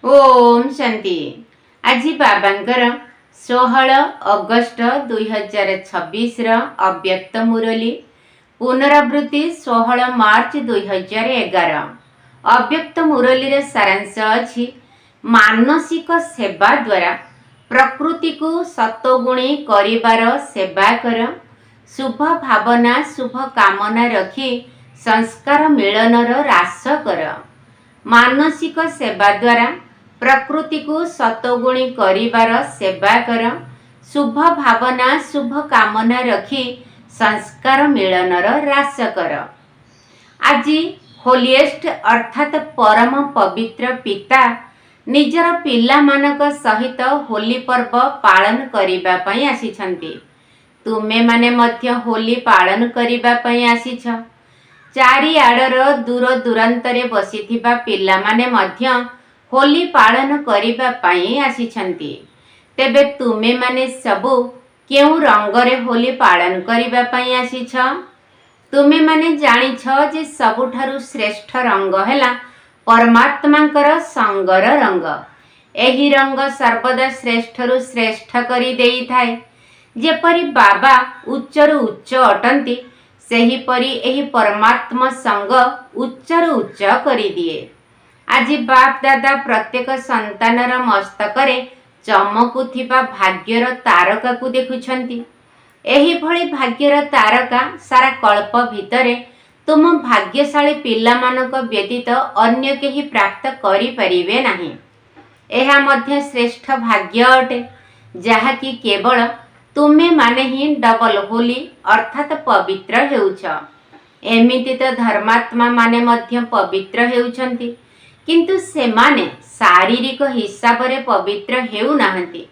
ओम शांति। आज बाबांकर 16 अगस्ट 2026 अव्यक्त मुरली पुनरावृत्ति 16 मार्च 2011। अव्यक्त मुरली रे सारांश अछि मानसिक सेवा द्वारा प्रकृति को सतगुणी करिबार सेवा कर, शुभ भावना शुभ कामना रखी संस्कार मिलनर रास कर। मानसिक सेवा द्वारा प्रकृति को सतगुणी करिबार सेवा कर, शुभ भावना शुभ कामना रखी संस्कार मिलनर रास कर। आज होलिएस्ट अर्थात परम पवित्र पिता निजर पिला मानक सहित होली पर्व पालन करिबा पई आसीछंती। तुमे माने मध्य होली पालन करिबा पई आसीछ। चारिआडर दूर दूरांतरे बसिथिबा पिला माने मध्य होली पालन करिबा पई आसीछंती। तेबे तुमे माने सबु केउ रंगरे होली पालन करिबा पई आसीछ? तुमे माने जानिछ जे सबुठारु श्रेष्ठ रंग हैला परमात्मांकर संगर रंग। एही रंग सर्वदा श्रेष्ठरु श्रेष्ठ करी देई थाए। जेपरि बाबा उच्चरु उच्च अटंती सेहीपरि एही परमात्मा संग उच्चरु उच्च करी दिए। आज बाप दादा प्रत्येक संतानर मस्तकरे चमकुथिबा भाग्यर तारका को देखुछंती। एही भली भाग्यर तारका सारा कल्प भितरे तुम भाग्यशाली पिला मानक व्यतीत अन्य केही प्राप्त करि परिबे नाही। एहा मध्य श्रेष्ठ भाग्य अटे जहा कि केवल तुमे माने ही डबल होली अर्थात पवित्र हेउछ। एमिति तो धर्मात्मा माने मध्य पवित्र हेउछंती, किंतु से माने शारीरिक हिसाब रे पवित्र हेउ नाहंती।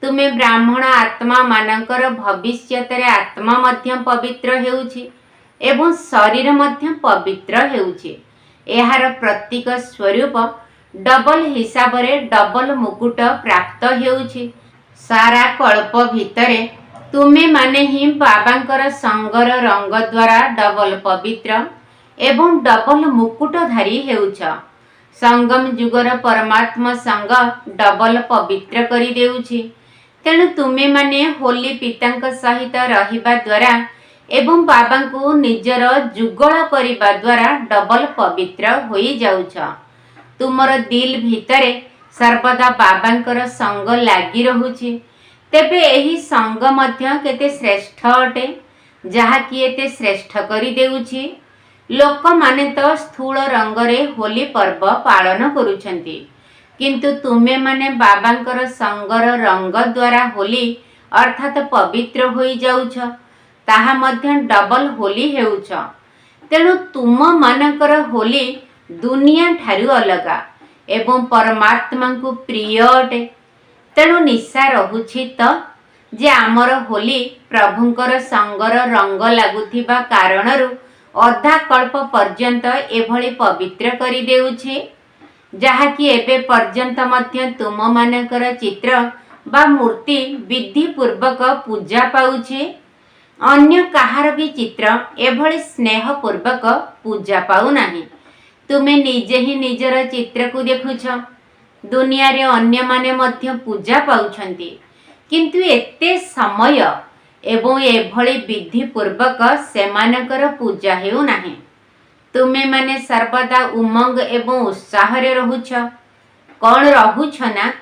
तुमे ब्राह्मण आत्मा मानकर भविष्यतरे आत्मा मध्य पवित्र हेउछि एवं शरीर मध्य पवित्र हेउछि। एहार प्रतीक स्वरूप डबल हिसाब रे डबल मुकुट प्राप्त हेउछि। सारा कल्प भितरे तुमे माने ही बाबांकर संगर रंग द्वारा डबल पवित्र एवं डबल मुकुटधारी हेउछ। संगम जुगर परमात्मा संग डबल पवित्र करी देउछि। तेणु तुमे माने होली पितांक सहित रहिबा द्वारा एवं बाबा को निजर जुगल करिबा द्वारा डबल पवित्र होई जाउछ। तुमर दिल भितरे सर्वदा बाबांकर संग लागी रहुछि। तेबे एही संग मध्य केते श्रेष्ठ अटे जहा कि एते श्रेष्ठ करी देउछि। लोक माने तो स्थूल रंगरे होली पर्व पालन करुछंती, किंतु तुमे माने बाबांकर संगर रंग द्वारा होली अर्थात पवित्र होई जाउछ। ताहा मध्य डबल होली हेउछ। तेणु तुम मानकर होली दुनिया ठारू अलगा एवं परमात्मा को प्रिय अटे। तेणु निशा रहुछि तो जे आमर होली प्रभुंकर संगर रंग लागुथिबा कारणरु अधा कल्प पर्यंत एभली पवित्र करी देउछि, जहा कि एबे पर्यंत मध्य तुम मानकर चित्र बा मूर्ति विधि पूर्वक पूजा पाउछि। अन्य काहार भी चित्र एभली स्नेह पूर्वक पूजा पाउ नाही। तुमे निजे ही निजर चित्र को देखुछ। दुनिया रे अन्य माने मध्य पूजा पाउछंती, किंतु एते समय एवं एभली विधि पूर्वक सेमानकर पूजा हेउ नाही। तुमे माने सर्वदा उमंग एवं उत्साह रे रहुछ। कौन रहुछ ना?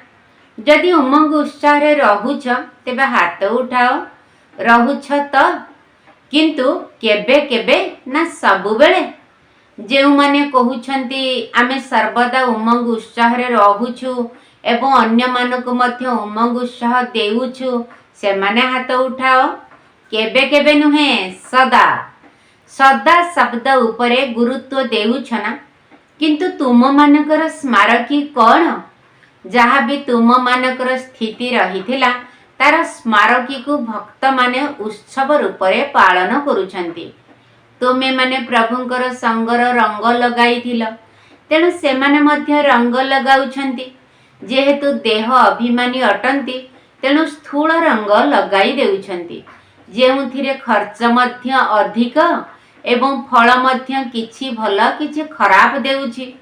जदि उमंग उत्साह रे रहुछ तेबे हाथ उठाओ। रहुछ तो, किंतु केबे केबे ना सबु बेले? जेउ माने कहुछंती आमे सर्वदा उमंग उत्साह रे रहुछु एवं अन्य मानको मध्य उमंग उत्साह देउछु, से माने हाथ उठाओ। केबे केबे नुहे, सदा। सदा शब्द उपरे गुरुत्व देउछ ना? किंतु तुम मानकर स्मारकी कौन? जहा भी तुम मानकर स्थिति रहिथिला तार स्मारकी को भक्त माने उत्सव रूपरे पालन करुछंती। तुमे माने प्रभुंकर संगर रंग लगाइथिल, तेणु से माने मध्य रंग लगाउछंती। जेहेतु देह अभिमानी अटंती तेणु स्थूल रंग लगाई देउछंती, जेउथिरे खर्च मध्य अधिक एवं फल मध्य किछि भल किछि खराब देउछि।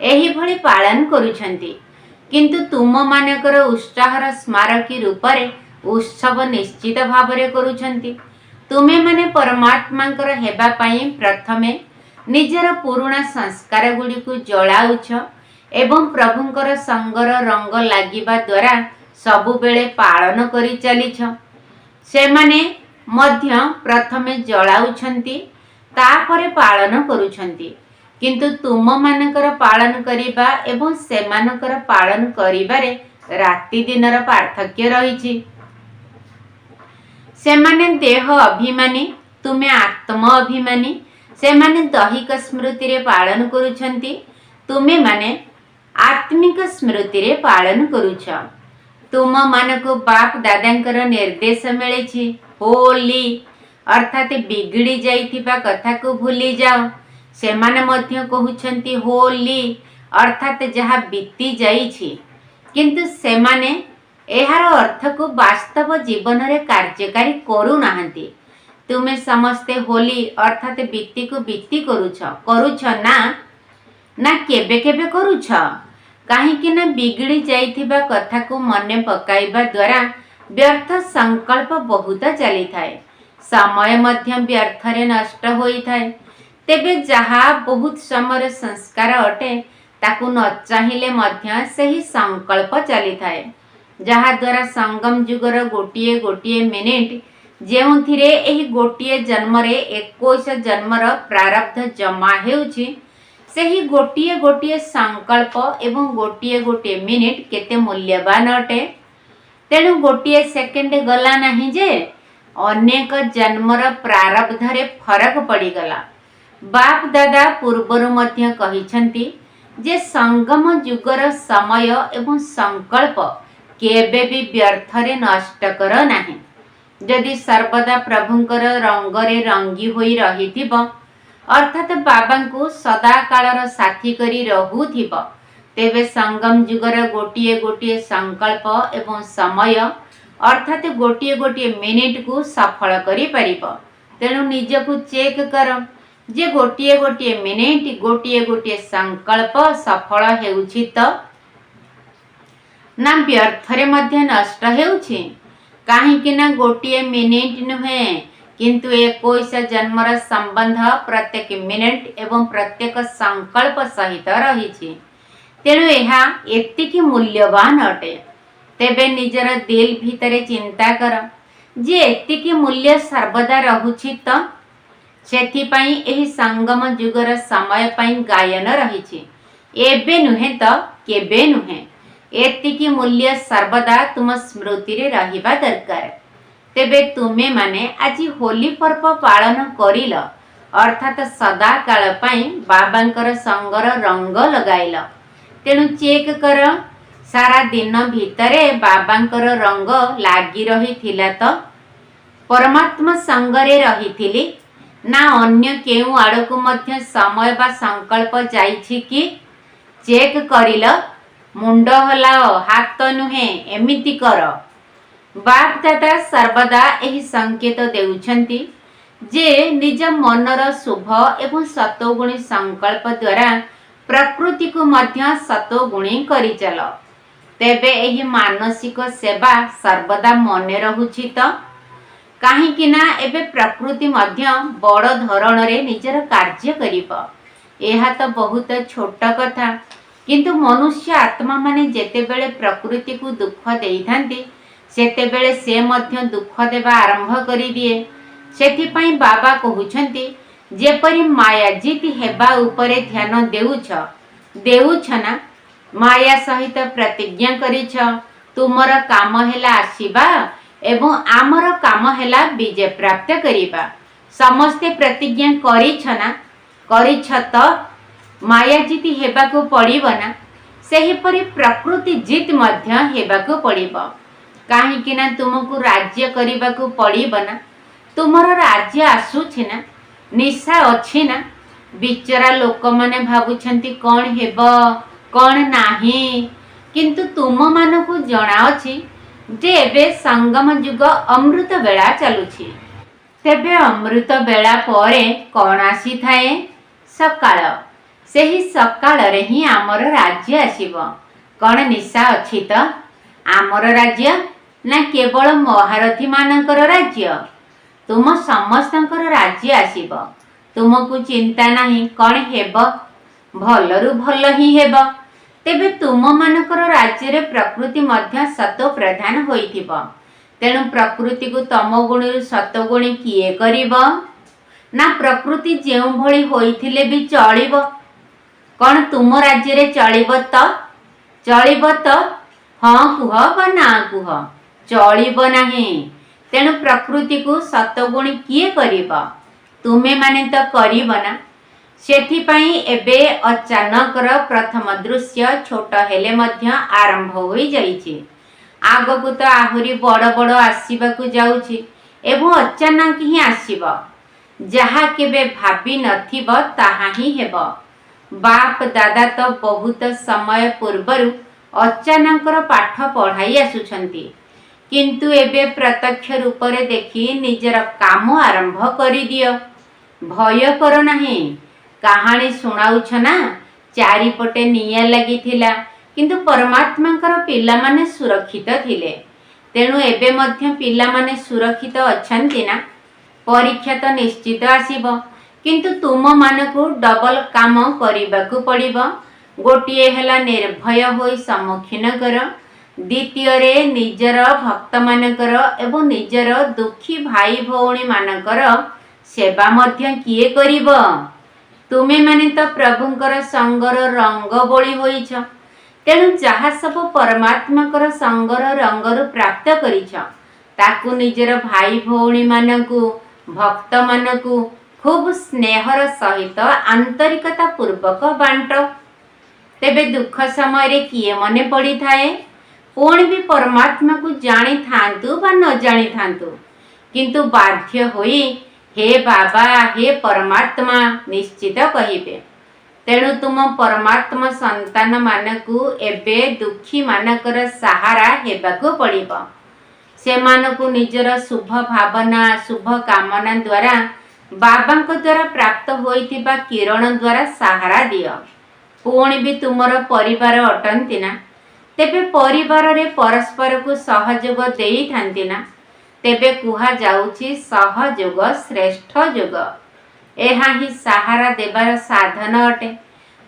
एही भली पालन करुछंती। किंतु तुम मानकर उत्साहर स्मारकी रूपरे उत्सव निश्चित भावरे करुछंती। तुमे माने परमात्मांकर हेबा पाई प्रथमे निजर पुरुणा संस्कार गुड़ी को जलाउछ एवं प्रभुंकर संगर रंग लागिबा द्वारा सबु बेले पालन करी चलीछ। से माने मध्य प्रथमे जलाउछंती तापरे पालन करुछंती, किंतु तुम मानकर पालन करिबा एवं सेमानकर पालन करिबारे राति दिनर पार्थक्य रहिछि। सेमाने देह अभिमानी, तुमे आत्म अभिमानी। सेमाने दैहिक स्मृति रे पालन करुछंती, तुमे माने आत्मिक स्मृति रे पालन करुछ। तुम मानको बाप दादांकर निर्देश मिलेछि होली अर्थात बिगड़ी जाइथिबा कथा को भूली जाओ। सेमाने मध्य कहउछंती होली अर्थात जहा बीती जाइछि, किंतु सेमाने एहार अर्थ को वास्तव जीवन रे कार्यकारी करू नाहंती। तुमे समस्ते होली अर्थात बीती को बीती करुछ ना केबे केबे करुछ, काहेकि ना बिगड़ी जाइथिबा कथा को मने पकाइबा द्वारा व्यर्थ संकल्प बहुत चली थाए, समय मध्य व्यर्थ रे नष्ट होई थाए। तेबे जहा बहुत समय संस्कार अटे ताकू न चाहिए मध्य सही संकल्प चली थाए, जहा द्वारा संगम जुगर गोटिए गोटिए मिनिट जेउथिरे एही गोटिए जन्म रे 21 जन्मर प्रारब्ध जमा हेउछि, सेही गोटिए गोटिए संकल्प एवं गोटिए गोटिए मिनिट केते मूल्यवान अटे। तेणु गोटिए सेकेंड गला नहीं जे अनेक जन्मर प्रारब्ध रे फरक पड़ीगला। बाप दादा पूर्वरु मध्य कहिछंती जे संगम जुगर समय एवं संकल्प केबे भी व्यर्थ रे नष्ट कर नाही। जदि सर्वदा प्रभुंकर रंगरे रंगी होई रहिथिब अर्थात बाबा को सदा कालर साथी करी रहुथिब, तेबे संगम जुगर गोटिए गोटिए संकल्प एवं समय अर्थात गोटिए गोटिए मिनिट को सफल करी परिब। तेणु निजकु चेक कर जे गोटिए गोटिए मिनिट गोटिए गोटिए संकल्प सफल हेउछि त ना व्यर्थरे मध्य नष्ट हेउछि। काहेकि ना गोटिए मिनिट नुहे किंतु 21 जन्मर संबंध प्रत्येक मिनिट एवं प्रत्येक संकल्प सहित रहिछि। तेणु एहा एतिकी मूल्यवान अटे। तेबे निजर दिल भितरे चिंता कर जे एतिकी मूल्य सर्वदा रहुछि त सेथिपाई एही संगम जुगर समय पाई गायन रहिछि। एबे नुहे त केबे नुहे, एतिकी मूल्य सर्वदा तुम स्मृति रे रहिबा दरकार। तेबे तुमे माने आजि होली पर्व पालन करिल अर्थात सदा काल पाई बाबांकर संगर रंग लगाइल। तेणु चेक कर सारा दिन भितरे बाबांकर रंग लागी रहिथिला त परमात्मा संगरे रहिथिली ना अन्य केउ आड़कु मध्य समय बा संकल्प जाइछि कि चेक करिल। मुंड हलाओ हाथ नुहे एमिति कर। बाप दादा सर्वदा एही संकेत देउछंती जे निज मनर शुभ एवं सतोगुणी संकल्प द्वारा प्रकृति को मध्य सतोगुणी करि चल। तेबे एही मानसिक सेवा सर्वदा मने रहुछि त काहेकि ना एबे प्रकृति मध्य बड़ धरण रे निजर कार्य करिब। एहा तो बहुत छोट कथा, किंतु मनुष्य आत्मा माने जेतेबेले प्रकृति को दुख देइथांती सेतेबेले से मध्य दुख देवा आरंभ करि दिए। सेथिपाई बाबा कहुछंती जेपरि माया जीति हेबा उपरे ध्यान देउछ ना माया सहित प्रतिज्ञा करिछ तुमर काम हेला आसीबा एवं आमर काम हेला विजय प्राप्त करिबा। समस्ते प्रतिज्ञा करिछ त माया जीति हेबाको पड़िब ना, सेहिपरि प्रकृति जीत मध्य हेबाको पड़िब। काहेकि ना तुमको राज्य करिबाको पड़िब ना। तुमर राज्य आसुछि ना, निशा अछि ना। बिचरा लोक माने भाबुछंती कौन हेब कौन नाही, किंतु तुम मानकु जणा अछि जे एबे संगम जुग अमृत बेला चलुछि। तेबे अमृत बेला परे कौन आसी थाए? सकाळ। सेही सकाळ रे ही आमर राज्य आसीब। कौन निशा अच्छी तो आमर राज्य ना केवल महारथी मानकर राज्य तुम समस्तंकर राज्य आसीब तुमको चिंता नहीं कौन हेब भलरु भल ही हेब तेबे तुम मानकर राज्य प्रकृति मध्य सतो प्रधान होइथिब तेणु प्रकृति को तम गुणी सतगुणी किए करिब ना प्रकृति जेउ भली होइथिले भी चलिब कौन तुम राज्य रे चलिब तो हाँ कुह बा ना कुह चलिब नहीं तेणु प्रकृति को सतगुणी किए करिब तुमे माने तो करिब ना सेथिपाई एबे अचानकर प्रथम दृश्य छोट हेले मध्य आरंभ होई जाइछि आगकू तो आहुरी बड़ बड़ आसीबाकू जाउछि एवं अचानक ही आसीब जहा केबे भाबी नथिब ताहा ही हेब बाप दादा तो बहुत समय पूर्वरु अचानकर पाठ पढ़ाई आसुछंती किंतु एबे प्रत्यक्ष रूप रे देखि निजर काम आरंभ करि दियो भय कर नाही कहानी सुनाउछ ना चारिपटे निया लागिथिला किंतु परमात्मांकर पिला माने सुरक्षित थिले तेणु एबे मध्य पिला माने सुरक्षित अछंती ना परीक्षा तो निश्चित आसीब किंतु तुम मानकु डबल काम करिबाकू पड़िब गोटिए हेला निर्भय होई सम्मुखीन कर द्वितीय रे निजर भक्त मानकर एवं निजर दुखी भाई भौणी मानकर सेवा मध्य किए करिब तुमे माने तो प्रभुंकर संगर रंग बोली होइछ तेणु जहा सब परमात्माकर संगर रंगरु प्राप्त करिछ ताकू निजर भाई भौणी मानकू भक्त मानकू खूब स्नेहर सहित आंतरिकता पूर्वक बांट तेबे दुख समय रे किए मने पड़ी थाए पुणी भी परमात्मा को जानी थांतु बा न जानी थांतु किंतु बाध्य होई हे बाबा हे परमात्मा निश्चित कहिबे तेणु तुम परमात्मा संतान मानकू एबे दुखी मानकर सहारा हेबाकू पड़िब से मानकू निजर शुभ भावना शुभ कामना द्वारा बाबा द्वारा प्राप्त होइतिबा किरण द्वारा सहारा दियो पुणी भी तुमर परिवार अटंती ना तेबे परिवार रे परस्पर को सहयोग देई थांती ना तेबे कुहा जाउछि सहयोग श्रेष्ठ योग एहा ही सहारा देवार साधन अटे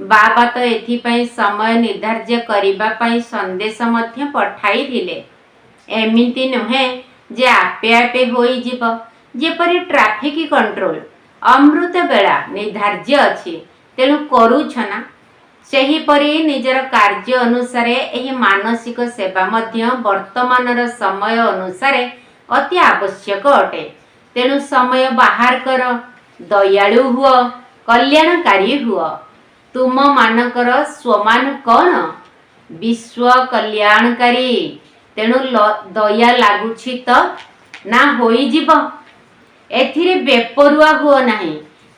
बाबा तो एथिपाई समय निर्धार्य करिबा पाई संदेश मध्य पठाई दिले एमिति नुहे जे आपे आपे होई जीव जेपरि ट्रैफिक कंट्रोल अमृत बेला निर्धार्य अछि तेणु करूछ ना सेही परि निजर कार्य अनुसार एही मानसिक सेवा मध्य वर्तमानर समय अनुसार अति आवश्यक अटे तेणु समय बाहर कर दयालु हुआ कल्याणकारी हुआ तुम मानकर स्वमान कौन विश्व कल्याणकारी तेणु दया लागुछि तो ना होई जीव एथिरे बेपरुआ हुआ नहीं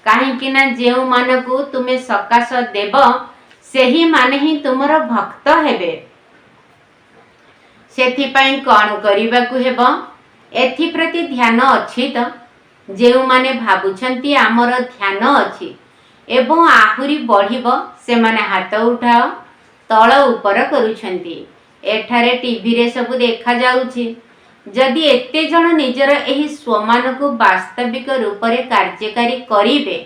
काहेकि ना जेउ मानकू तुमे सकाश देव सेही माने ही तुमर भक्त हेबे सेथिपाई कौन करिबाकू हेब एथि प्रति ध्यान अछि तो जेउ माने भाबुछंती आमर ध्यान अछि एवं आहुरी बढ़िब से माने हाथ उठाओ तळ ऊपर करूछंती एठारे टीवी रे सब देखा जाउछि जदि एते जण निजर एही स्वमान को वास्तविक रूप रे कार्यकारी करिवे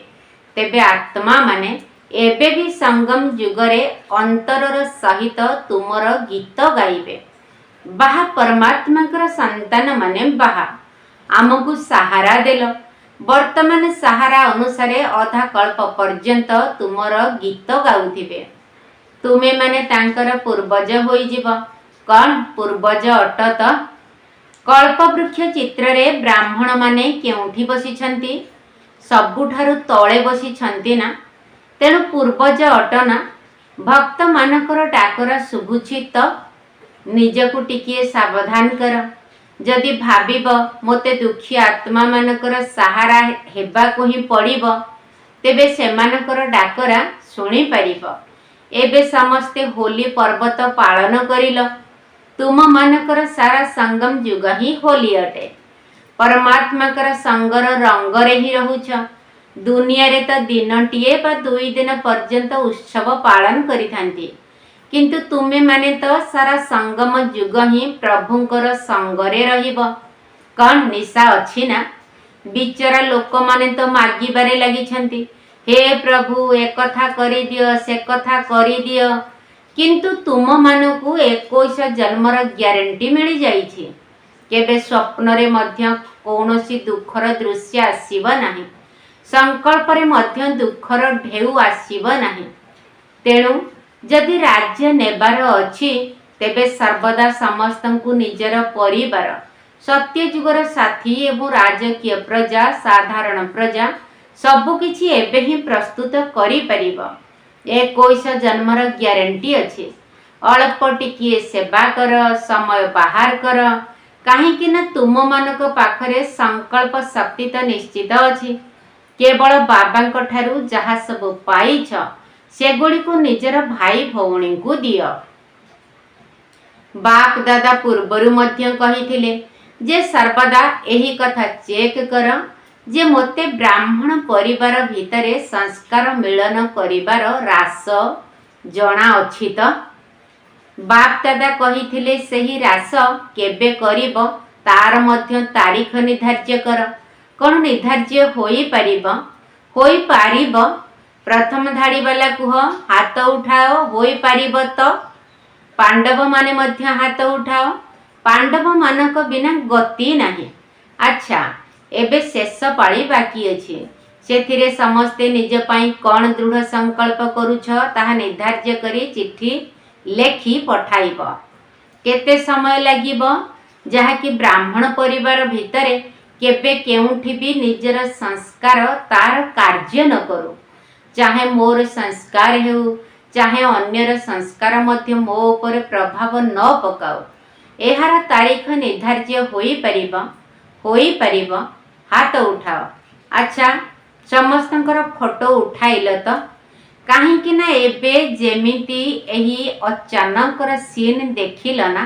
तेबे आत्मा माने एबे भी संगम जुगरे अंतरर सहित तुमर गीत गाइबे बाहा परमात्मा संतान माने बाहा आमको सहारा देल वर्तमान सहारा अनुसारे अधा कल्प पर्यंत तुमर गीत गाउथिबे तुमे माने तांकर पूर्वज होई जीव कौन पूर्वज अटत कल्प वृक्ष चित्र रे ब्राह्मण माने केउठी बसी छंती सबुठारु तळे बसी छंती ना तेणु पूर्वज अटना भक्त मानकर डाकरा शुभुछि तो निजकु टिकिए सावधान कर जदि भाबिब मोते दुखी आत्मा मानकर सहारा हेबाकु ही पड़िब तेबे सेमानकर डाकरा शुणी पारिब एबे समस्ते होली पर्वत पालन करिल तुम मानकर सारा संगम युग ही होली अटे परमात्माकर संगर रंगरे ही रहुछ दुनिया रे तो दिनटीए बा 2 दिन पर्यंत उत्सव पालन करिथांती किंतु तुमे माने तो सारा संगम युग ही प्रभुंकर संगरे रहिब। कौन निशा अच्छी ना? बिचरा लोक माने तो मागिबारे लगी, हे प्रभु एक कथा करी दियो से कथा करी दियो, किंतु तुम मानकु 21 जन्मर ग्यारंटी मिली जाइछि। केबे स्वप्न रे मध्य कौनसी दुखर दृश्य आसीब नाही, संकल्प रे मध्य दुखर ढेउ आसीब नाही। तेणु जदि राज्य नेबार अछि तेबे सर्वदा समस्तंकु निजर परिवार, सत्य जुगर साथी एवं राजकीय प्रजा, साधारण प्रजा सबु किछि एबे ही प्रस्तुत करि परिबो। 21 जन्मर ग्यारंटी अछि। अल्प टिकिए सेवा कर, समय बाहर कर, काहेकि ना तुम मानक पाखरे संकल्प शक्ति तो निश्चित अछि। केवल बाबांक ठारू जहा सब पाइछ सेगुड़ी को निजर भाई भौणी को दियो। बाप दादा पूर्वरु मध्य कहिथिले जे सर्वदा एही कथा चेक कर जे मोते ब्राह्मण परिवार भितरे संस्कार मिलन करिबार रास जणा अछि तो। बाप दादा कहिथिले सेही रास केबे करिब तार मध्य तारीख निर्धार्य कर। कौन निर्धार्य होई पारिबो? होई पारिबो। प्रथम धाड़ी वाला कुह हाथ उठाओ, होई पारिबो तो। पांडव माने मध्य हाथ उठाओ। पांडव मानक बिना गति नाही। अच्छा एबे शेष पाଳି बाकी अछि, सेथिरे समस्ते निज पाई कौन दृढ़ संकल्प करूछ ताहा निर्धार्य करी चिट्ठी लेखी पठाइब। केते समय लागिब? जहा कि ब्राह्मण परिवार भितरे केबे केउठी भी निजर संस्कार तार कार्य न करू। चाहे मोर संस्कार हेउ, चाहे अन्यर संस्कार मध्य मो ऊपर प्रभाव न पकाऊ, एहार तारीख निर्धार्य होई परिबा। होई परिबा। हाथ उठाओ। अच्छा समस्तंकर फोटो उठाइल तो। काहेकि ना एबे जेमिति एही अचानकर सीन देखिल ना,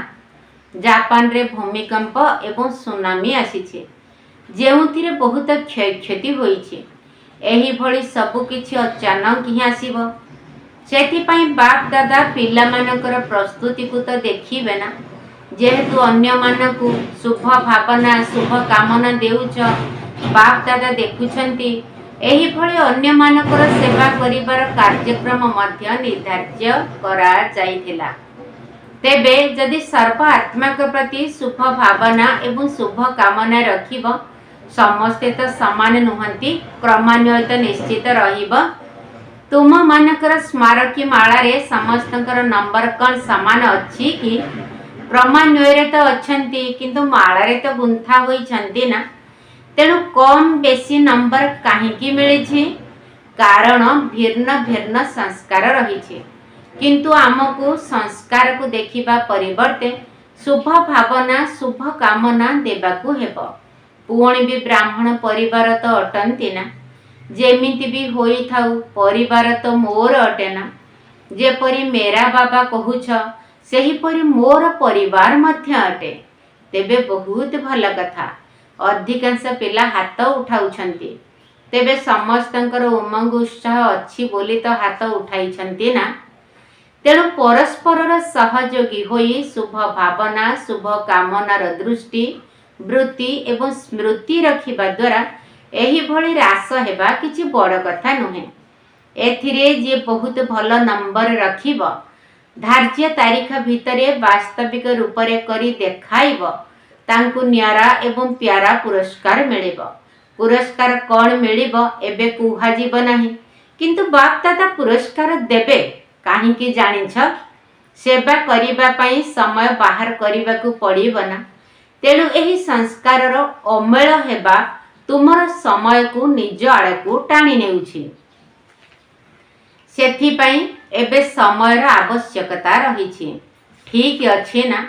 जापान रे भूमिकंप एवं सुनामी आसीछे, जेउथिरे बहुत क्षयक्षति होईछे। एही भली सबु किछि अचानक ही आसीबो। सेथिपाई बाप दादा पिला मानकर प्रस्तुति को तो देखिबे ना। जेहेतु अन्य मानकु शुभ भावना शुभ कामना देउछ, बाप दादा देखुछंती, एही भली अन्य मानकर सेवा करिबार कार्यक्रम मध्य निर्धार्य करा जाइथिला। तेबे जदि सर्व आत्मा के प्रति शुभ भावना एवं शुभ कामना रखिब, समस्ते तो समान नुहंती, क्रमान्वय तो निश्चित रहिब। तुम मानकर स्मारकी माला रे समस्तंकर नंबर कौन समान अछि कि? क्रमान्वय रे तो अछंती, किंतु माला रे तो गुंथा होई छंती ना। तेणु कम बेसी नंबर काहेकि मिलिछि? कारण भिन्न भिन्न संस्कार रहिछि। किंतु आमको संस्कार को देखिबा परिवर्ते शुभ भावना शुभ कामना देबाकू हेबो। पुणी भी ब्राह्मण परिवार तो अटंती ना। जेमिति भी होई थाउ परिवार तो मोर अटे ना। जेपरि मेरा बाबा कहूछ सेही परि मोर परिवार मध्य अटे। तेबे बहुत भल कथा। अधिकांश पिला हाथ उठाउछंती। तेबे समस्तंकर उमंग उत्साह अछि बोली तो हाथ उठाइछंती ना। तेणु परस्पर सहयोगी होई शुभ भावना शुभ कामनार दृष्टि वृत्ति एवं स्मृति रखिबा द्वारा एही भली रास हेबा किछि बड़ कथा नुहे। एथिरे जे बहुत भल नंबर रखिब, धार्य तारीख भितरे वास्तविक रूप रे करी देखाइब, तांकु न्यारा एवं प्यारा पुरस्कार मिलिब। पुरस्कार कौन मिलिब एबे कुहाजिब नाही, किंतु बाप दादा पुरस्कार देबे काहेकि जानिछ? सेवा करिबा पई समय बाहर करिबाकू पड़िब ना। तेणु एही संस्कारर अमेल हेबा तुमर समय को निज आड़ को टाणी नेउछि। सेथिपाई एबे समयर आवश्यकता रहिछि। ठीक अछि ना?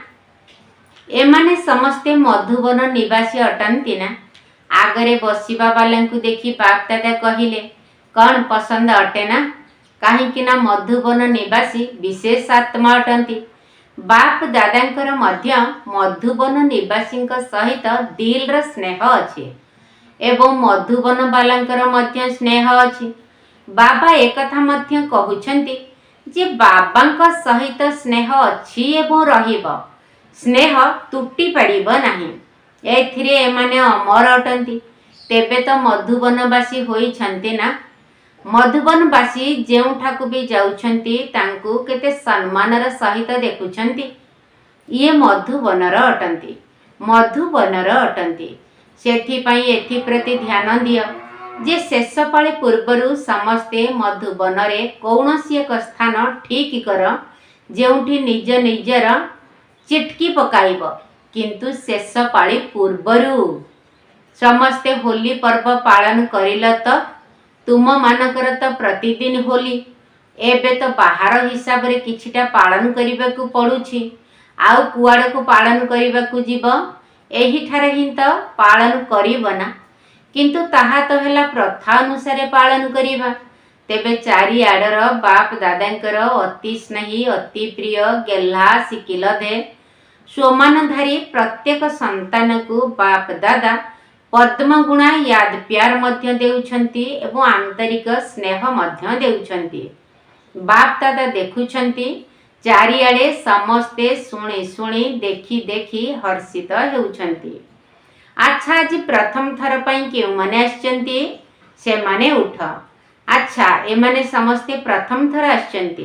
एमाने समस्ते मधुबन निवासी अटंती ना। आगरे बसिबा वालांकु देखि बाप दादा कहिले, कौन पसंद अटे ना? काहेकि ना मधुबन निवासी विशेष आत्मा अटंती। बाप दादांकर मध्य मधुबन निवासींक सहित दिलर स्नेह अछि एवं मधुबन बालांकर मध्य स्नेह अछि। बाबा एकथा मध्य कहउछंती जे बाबांक सहित स्नेह अछि एवं रहिब, स्नेह तुटी पड़िब नाही। एथिरे एमाने अमर अटंती। तेबे तो मधुबनवासी होइछन्ति ना। मधुबनवासी जेउठाकु भी जाउछन्ति तांकु केते सम्मानर सहित देखुछन्ति। ये मधुबनर अटंती, मधुबनर अटंती। सेथिपाई एथि प्रति ध्यान दियो जे शेष पाଳି पूर्वरु समस्ते मधुबनरे कौनसी एक स्थान ठीक कर जेउठी निज निजर चिटकी पकाइब। किंतु शेष पाଳି पूर्वरु समस्ते होली पर्व पालन करिल तो तुम मानकर तो प्रतिदिन होली। एबे तो बाहर हिसाब रे किछिटा पालन करिबाकू पड़ुछि। आउ कुआड़े पालन करिबाकू जीव एही ठारे ही तो पालन करिब ना। किंतु ताहा तो हेला प्रथा अनुसार पालन करिबा। तेबे चारिआडर बाप दादांकर अति स्नेही अति प्रिय गेल्हा सिकिलधे सोमानधारी प्रत्येक संतान को बाप दादा पद्मगुणा याद प्यार मध्य देउछन्ति एवं आंतरिक स्नेह मध्य देउछन्ति। बाप दादा देखुछन्ति चारिआडे समस्ते शुणी शुणी देखी देखी हर्षित हेउछन्ति। अच्छा, आज प्रथम थर पई केउ माने आछन्ति से माने उठ। अच्छा, एमाने समस्ते प्रथम थर आछन्ति।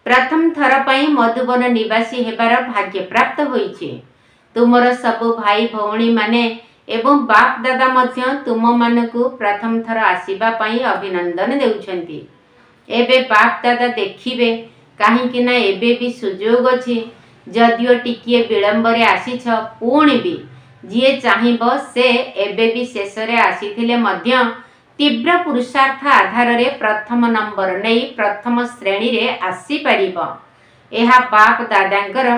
प्रथम थर पई मधुबन निवासी हेबार भाग्य प्राप्त होइछि। तुमर सबु भाई भौणी माने एवं बाप दादा मध्य तुम मानकु प्रथम थर आसीबा पई अभिनंदन देउछन्ति। एबे बाप दादा देखिबे काहेकि ना एबे भी सुजोग अछि। जदियो टिकिए विलंबरे आसीछ पुणी भी जिए चाहिब से एबे भी शेषरे आसीथिले मध्य तीव्र पुरुषार्थ आधार रे प्रथम नंबर नहीं प्रथम श्रेणी रे आसी परिब। एहा बाप दादांकर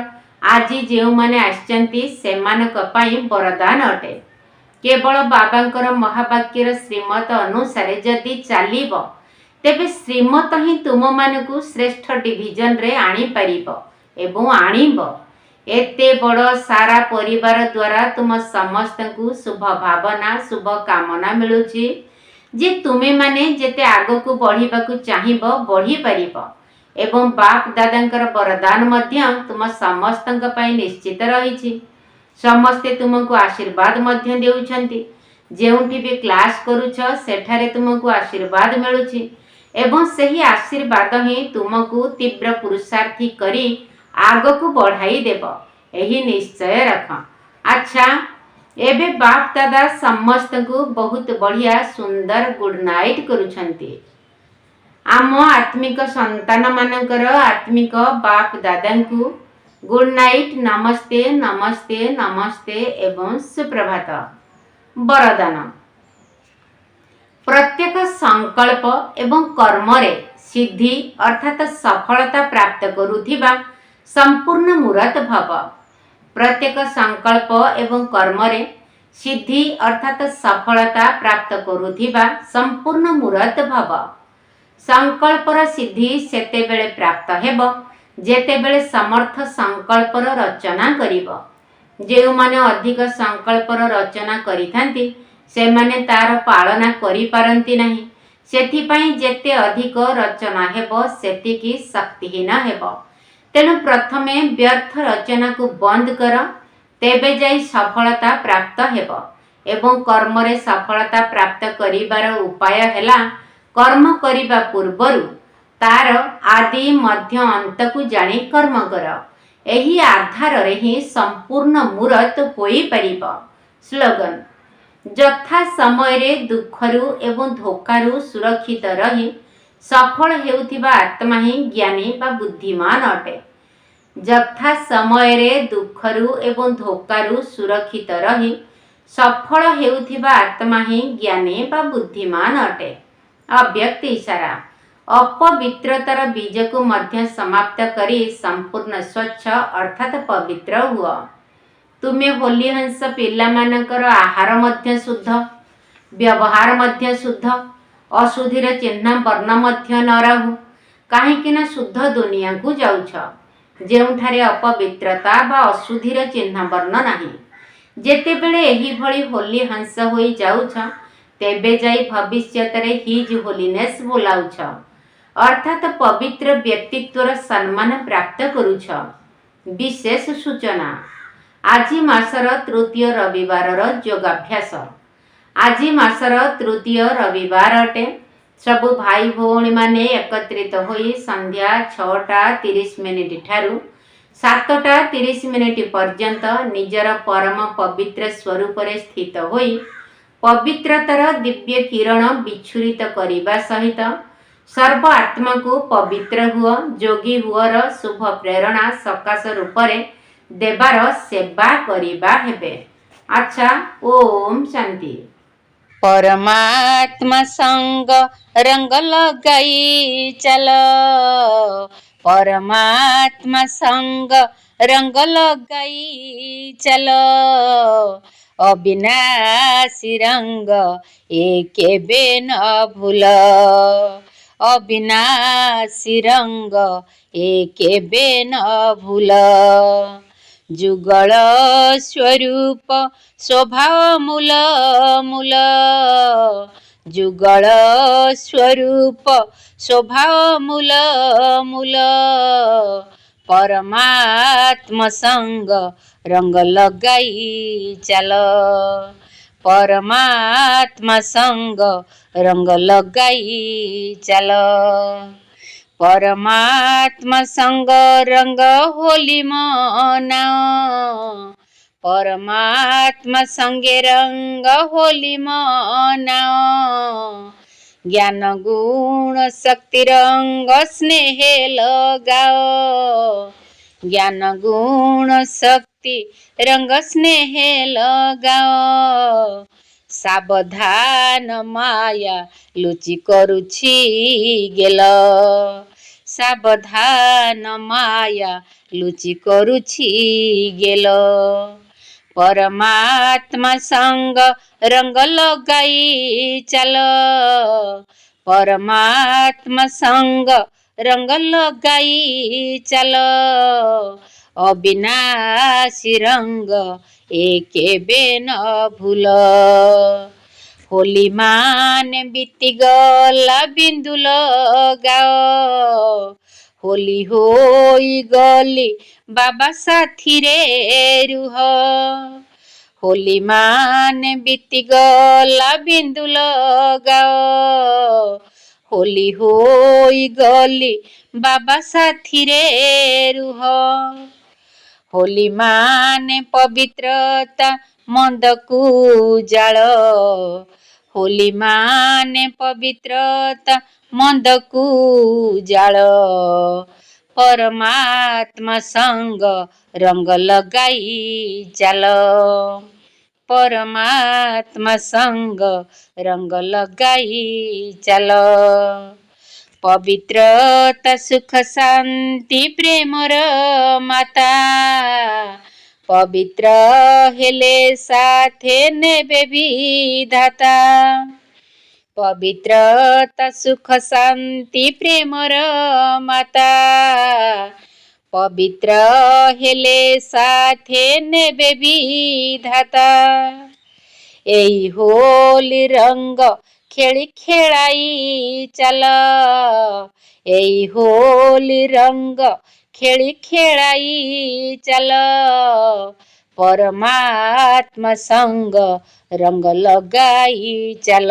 आज जेउ माने आछन्ति सेमानक पई वरदान अटे। केवल बाबांकर महावाक्यर श्रीमत अनुसार जदि चालिब तेबे श्रीमत ही तुम मानकु श्रेष्ठ डिविजन रे आनी परिब एवं आनीब। एते बड़ सारा परिवार द्वारा तुम समस्त को शुभ भावना शुभ कामना मिलुछि जे तुमे माने जेते आगो को बढ़िबाकु चाहिब बढ़ी परिब एवं बाप दादांकर वरदान मध्य तुम समस्तंक पई निश्चित रहिछि। समस्ते तुमको आशीर्वाद मध्य देउछन्ति। जेउठी भी क्लास करूछ सेठारे तुमको आशीर्वाद मिलुछि एवं सही आशीर्वाद ही तुमको तीव्र पुरुषार्थी करी आगको बढ़ाई देव, यही निश्चय रख। अच्छा, एबे बाप दादा समस्त को बहुत बढ़िया सुंदर गुड नाइट करुछन्ति। आम आत्मिक संतान मानकर आत्मिक बाप दादा को गुड नाइट, नमस्ते नमस्ते नमस्ते एवं सुप्रभात। वरदान प्रत्येक संकल्प एवं कर्म रे सिद्धि अर्थात सफलता प्राप्त करुथिबा संपूर्ण मूर्त भव। प्रत्येक संकल्प एवं कर्म रे सिद्धि अर्थात सफलता प्राप्त करुथिबा संपूर्ण मूर्त भव। संकल्पर सिद्धि सेते बेले प्राप्त हेब जेते बेले समर्थ संकल्पर रचना करिब। जेउ माने अधिक संकल्पर रचना करिथांती से माने तार पालना करि पारंती नाही। सेथिपाई जेते अधिक रचना हेब सेतिकी शक्तिहीन हेब। तेणु प्रथमे व्यर्थ रचना को बंद कर, तेबे जाई सफलता प्राप्त हेब। एवं कर्म रे सफलता प्राप्त करिबार उपाय हेला कर्म करिबा पूर्वरु तार आदि मध्य अंत को जानी कर्म कर। एही आधार रे ही संपूर्ण मूर्त होई परिब। स्लोगन यथा समय रे दुखरु एवं धोकारु सुरक्षित रही सफल हेउथिबा आत्मा ही ज्ञानी बा बुद्धिमान अटे। यथा समय रे दुखरु एवं धोकारु सुरक्षित रही सफल हेउथिबा आत्मा ही ज्ञानी बा बुद्धिमान अटे। अव्यक्त इशारा अपवित्रतार बीज को मध्य समाप्त करी संपूर्ण स्वच्छ अर्थात पवित्र हुआ। तुमे होली हंस पिला मानकर आहार मध्य शुद्ध, व्यवहार मध्य शुद्ध, अशुद्धिर चिन्ह वर्ण मध्य न रहु। काहेकि ना शुद्ध दुनिया को जाउछ जेउठारे अपवित्रता बा अशुद्धिर चिन्ह वर्ण नाही। जेते बेले एही भली होली हंस होई जाउछ तेबे जाई भविष्यत रे हिज होलीनेस बोलाउछ। अर्थात पवित्र व्यक्तित्वर सम्मान प्राप्त करुछ। विशेष सूचना आज मासर तृतीय रविवार योगाभ्यास। आज मासर तृतीय रविवार अटे। सबु भाई भौणी माने एकत्रित होई संध्या 6:30 ठारू 7:30 पर्यंत निजर परम पवित्र स्वरूप रे स्थित होई पवित्रतार दिव्य किरण विच्छुरित करने सहित सर्व आत्मा को पवित्र हुआ जोगी हुअर शुभ प्रेरणा सकाश रूप से देवार सेवा करिबा हेबे। अच्छा, ओम शांति। परमात्मा संग रंग लगाई चल, परमात्मा संग रंग लगाई चल, अविनाशी रंग एके बेन भूल, अविनाशी रंग एके बेन भूल, जुगल स्वरूप स्वभाव मूल मूल, जुगल स्वरूप स्वभाव मूल मूल, परमात्मा संग रंग लगाई चल, परमात्मा संग रंग लगाई चल, परमात्मा संग रंग होली मनाओ, परमात्मा संगे रंग होली मनाओ, ज्ञान गुण शक्ति रंग स्नेह लगाओ, ज्ञान गुण शक्ति रंग स्नेह लगाओ, सावधान माया लुचि करुछि गेल, सावधान माया लुचि करुछि गेल, परमात्मा संग रंग लगाई चल, परमात्मा संग रंग लगाई चल, अविनाशी रंग एके बेन भूल, होली माने बीती गला बिंदु लगाओ, होली होई गली बाबा साथी रे रुह, होली माने बीती गला बिंदु लगाओ, होली होई गली बाबा साथी रे रुह, होली माने पवित्रता मंद को जाल, होली माने पवित्रता मंद को जाल, परमात्मा संग रंग लगाई चल, परमात्मा संग रंग लगाई चल, पवित्रता सुख शांति प्रेमर माता, पवित्र हेले साथे नेबे विधाता, पवित्रता सुख शांति प्रेमर माता, पवित्र हेले साथे नेबे विधाता, एई होली रंग खेली खेलाई चल, एई होली रंग खेली खेलाई चल, परमात्मा संग रंग लगाई चल,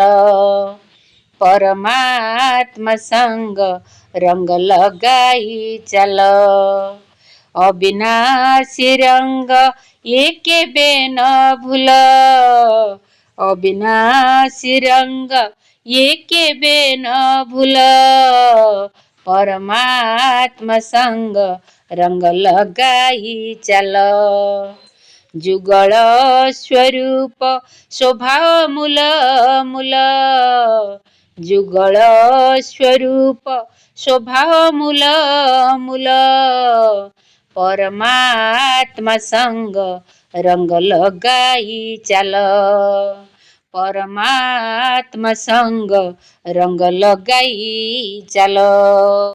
परमात्मा संग रंग लगाई चल, अविनाशी रंग एके बेन भूल, अविनाशी रंग एके बेन भूल, परमात्मा संग रंग लगाई चल, जुगल स्वरूप स्वभाव मूल मूल, जुगल स्वरूप स्वभाव मूल मूल, परमात्मा संग रंग लगाई चल, परमात्मा संग रंग लगाई चल।